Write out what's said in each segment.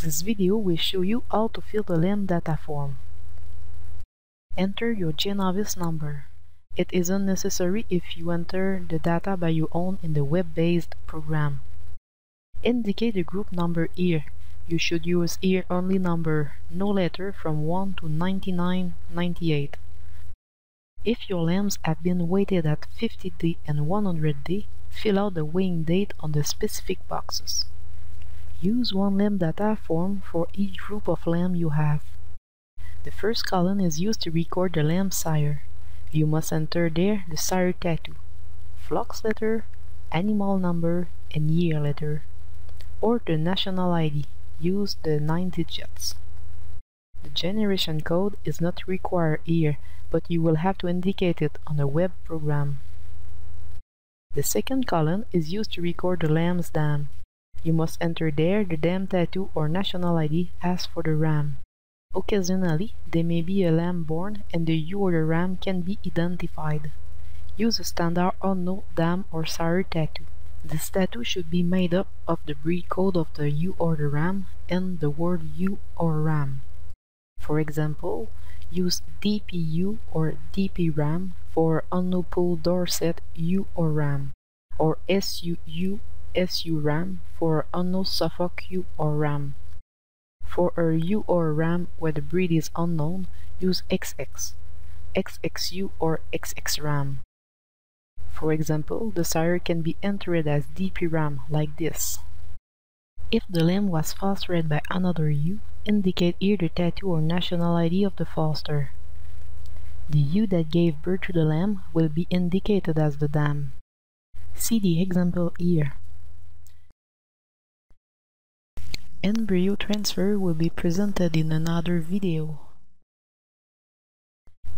This video will show you how to fill the lamb data form. Enter your GenOvis number. It isn't necessary if you enter the data by your own in the web-based program. Indicate the group number here. You should use here only number, no letter from 1 to 9998. If your lambs have been weighted at 50 day and 100 day, fill out the weighing date on the specific boxes. Use one lamb data form for each group of lamb you have. The first column is used to record the lamb sire. You must enter there the sire tattoo, flox letter, animal number, and year letter, or the national ID. Use the 9 digits. The generation code is not required here, but you will have to indicate it on the web program. The second column is used to record the lamb's dam. You must enter there the dam tattoo or national ID as for the ram. Occasionally, there may be a lamb born and the ewe or the ram can be identified. Use a standard unknown dam or sire tattoo. This tattoo should be made up of the breed code of the ewe or the ram and the word ewe or ram. For example, use DPU or DP ram for unknown Pool Dorset ewe or ram, or SUU SU ram for unknown Suffolk ewe or ram. For a ewe or ram where the breed is unknown, use XX, XXU or XX ram. For example, the sire can be entered as DP ram like this. If the lamb was fostered by another ewe, indicate here the tattoo or national ID of the foster. The ewe that gave birth to the lamb will be indicated as the dam. See the example here. Embryo transfer will be presented in another video.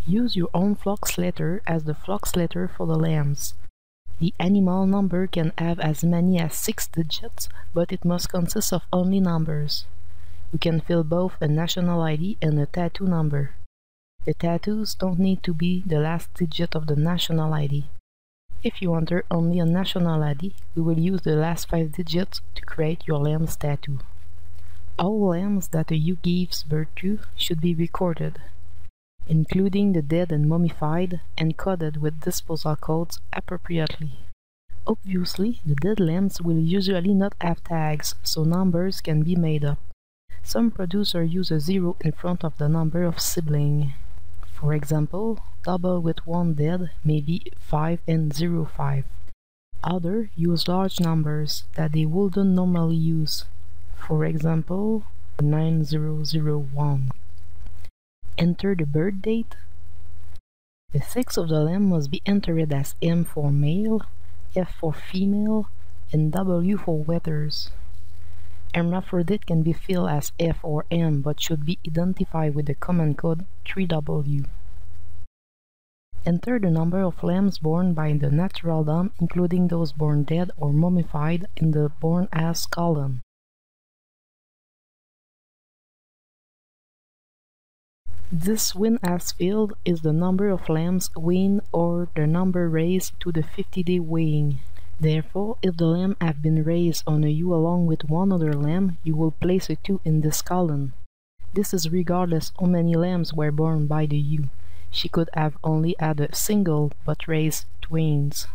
Use your own flox letter as the flox letter for the lambs. The animal number can have as many as 6 digits, but it must consist of only numbers. You can fill both a national ID and a tattoo number. The tattoos don't need to be the last digit of the national ID. If you enter only a national ID, we will use the last 5 digits to create your lamb's tattoo. All lambs that a ewe gives birth to should be recorded, including the dead and mummified, and coded with disposal codes appropriately. Obviously, the dead lambs will usually not have tags, so numbers can be made up. Some producers use a 0 in front of the number of sibling. For example, double with 1 dead may be 5 and 05. Others use large numbers that they wouldn't normally use. For example, 9001. Enter the birth date. The sex of the lamb must be entered as M for male, F for female, and W for wethers. Hermaphrodite can be filled as F or M but should be identified with the common code 3W. Enter the number of lambs born by the natural dam, including those born dead or mummified, in the born as column. This when as field is the number of lambs weaned or the number raised to the 50-day weighing. Therefore, if the lamb have been raised on a ewe along with one other lamb, you will place a 2 in this column. This is regardless how many lambs were born by the ewe. She could have only had a single but raised twins.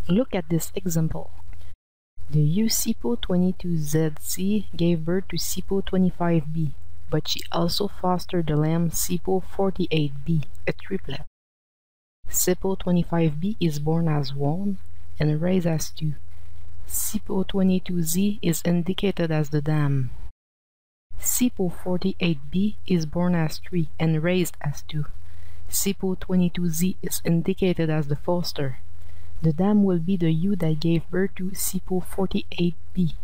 Look at this example. The ewe CIPO22ZC gave birth to CIPO25B. But she also fostered the lamb CIPO48B, a triplet. CIPO25B is born as 1 and raised as 2. CIPO22Z is indicated as the dam. CIPO48B is born as 3 and raised as 2. CIPO22Z is indicated as the foster. The dam will be the ewe that gave birth to CIPO48B.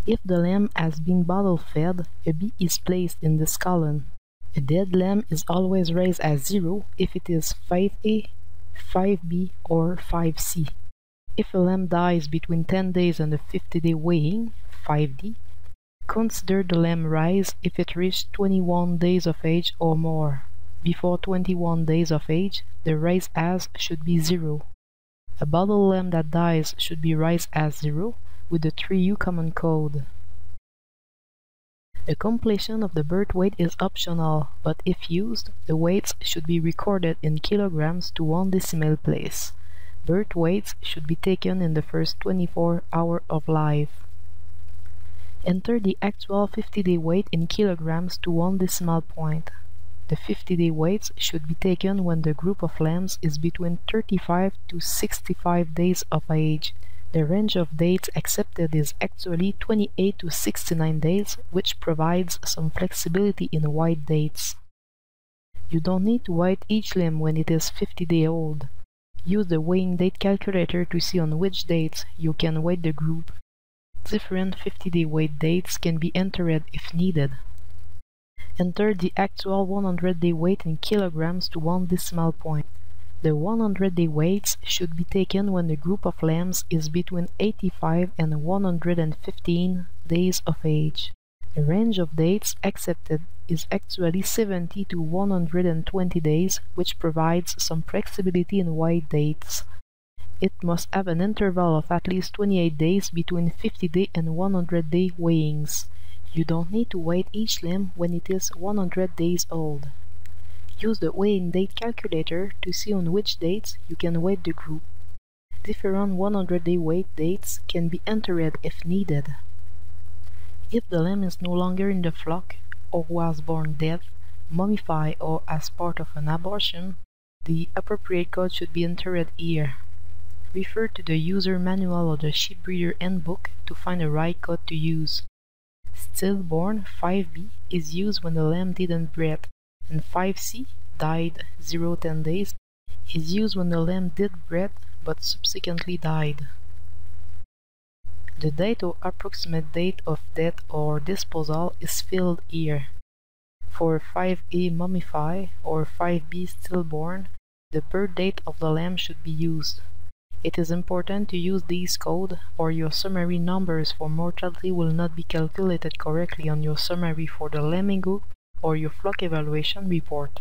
If the lamb has been bottle fed, a B is placed in this column. A dead lamb is always raised as 0 if it is 5A, 5B, or 5C. If a lamb dies between 10 days and the 50-day weighing, 5D, consider the lamb raised if it reached 21 days of age or more. Before 21 days of age, the raised as should be 0. A bottle lamb that dies should be raised as 0, with the 3U common code. The completion of the birth weight is optional, but if used, the weights should be recorded in kilograms to one decimal place. Birth weights should be taken in the first 24 hours of life. Enter the actual 50-day weight in kilograms to one decimal point. The 50-day weights should be taken when the group of lambs is between 35 to 65 days of age. The range of dates accepted is actually 28 to 69 days, which provides some flexibility in weight dates. You don't need to weight each lamb when it is 50 days old. Use the weighing date calculator to see on which dates you can weight the group. Different 50-day weight dates can be entered if needed. Enter the actual 100-day weight in kilograms to one decimal point. The 100-day weights should be taken when the group of lambs is between 85 and 115 days of age. The range of dates accepted is actually 70 to 120 days, which provides some flexibility in weight dates. It must have an interval of at least 28 days between 50-day and 100-day weighings. You don't need to weight each lamb when it is 100 days old. Use the weighing date calculator to see on which dates you can weight the group. Different 100-day weight dates can be entered if needed. If the lamb is no longer in the flock, or was born dead, mummified, or as part of an abortion, the appropriate code should be entered here. Refer to the user manual or the sheep breeder handbook to find the right code to use. Stillborn 5B is used when the lamb didn't breed, and 5C, died 0-10 days, is used when the lamb did breed but subsequently died. The date or approximate date of death or disposal is filled here. For 5A mummify or 5B stillborn, the birth date of the lamb should be used. It is important to use these codes, or your summary numbers for mortality will not be calculated correctly on your summary for the lambing group or your flock evaluation report.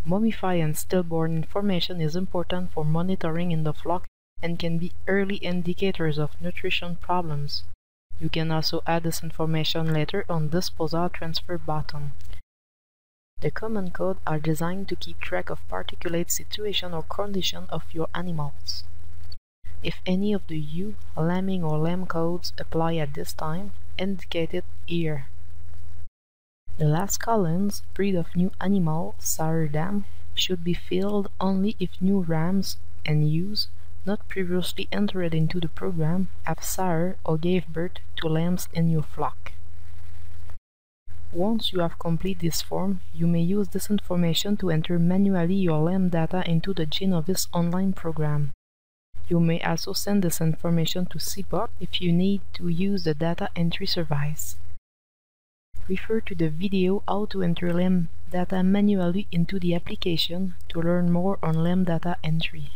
Mummify and stillborn information is important for monitoring in the flock and can be early indicators of nutrition problems. You can also add this information later on disposal transfer bottom. The common codes are designed to keep track of particular situation or condition of your animals. If any of the ewe, lambing or lamb codes apply at this time, indicate it here. The last columns, breed of new animal, sire dam, should be filled only if new rams and ewes, not previously entered into the program, have sire or gave birth to lambs in your flock. Once you have completed this form, you may use this information to enter manually your lamb data into the GenOvis online program. You may also send this information to CBOC if you need to use the data entry service. Refer to the video how to enter lamb data manually into the application to learn more on lamb data entry.